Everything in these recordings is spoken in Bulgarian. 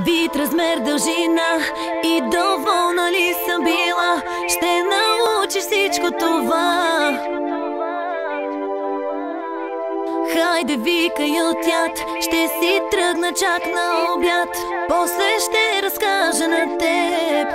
Вид, размер, дължина и доволна ли съм била? Ще научиш всичко това. Хайде, викай отят, ще си тръгна чак на обяд. После ще разкажа на теб.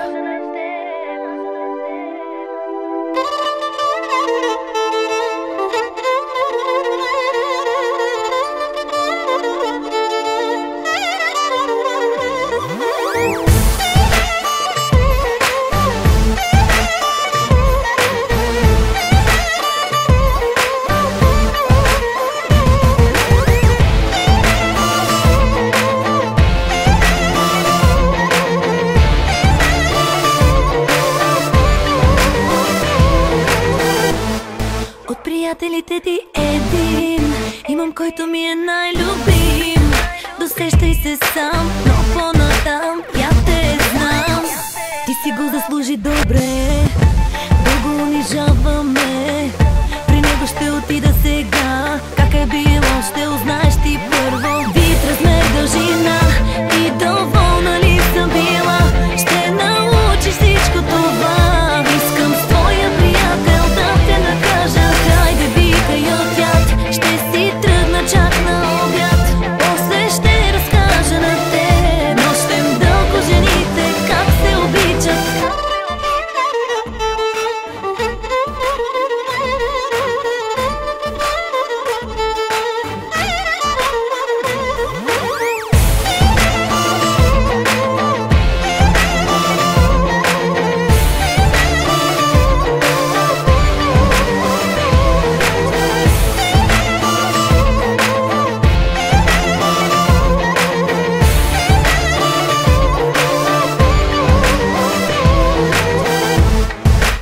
Приятелите ти един имам, който ми е най-любим. Досещай се сам, но по-натам я те знам. Ти си го заслужи добре, да го унижаваме. При него ще отида сега. Как е било, ще узнаеш ти първо. Вид, размер, дължина и доволна ли съм била? Ще научиш всичко това. Искам с твоя приятел да те накажа. Хайде, викай отят, ще си тръгна чак на обяд. После ще разкажа на теб. Нощем дълго жените как се обичат.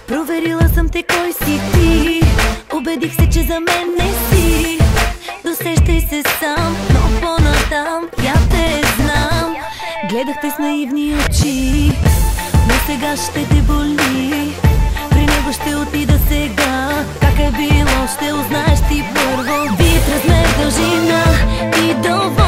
Проверила съм те, кой си ти. Убедих се, че за мен не си. Досещай се сам, но по-натам я те знам. Гледах те с наивни очи, но сега ще те боли. При него ще отида сега. Как е било, ще узнаеш ти първо. Вид, размер, дължина и доволна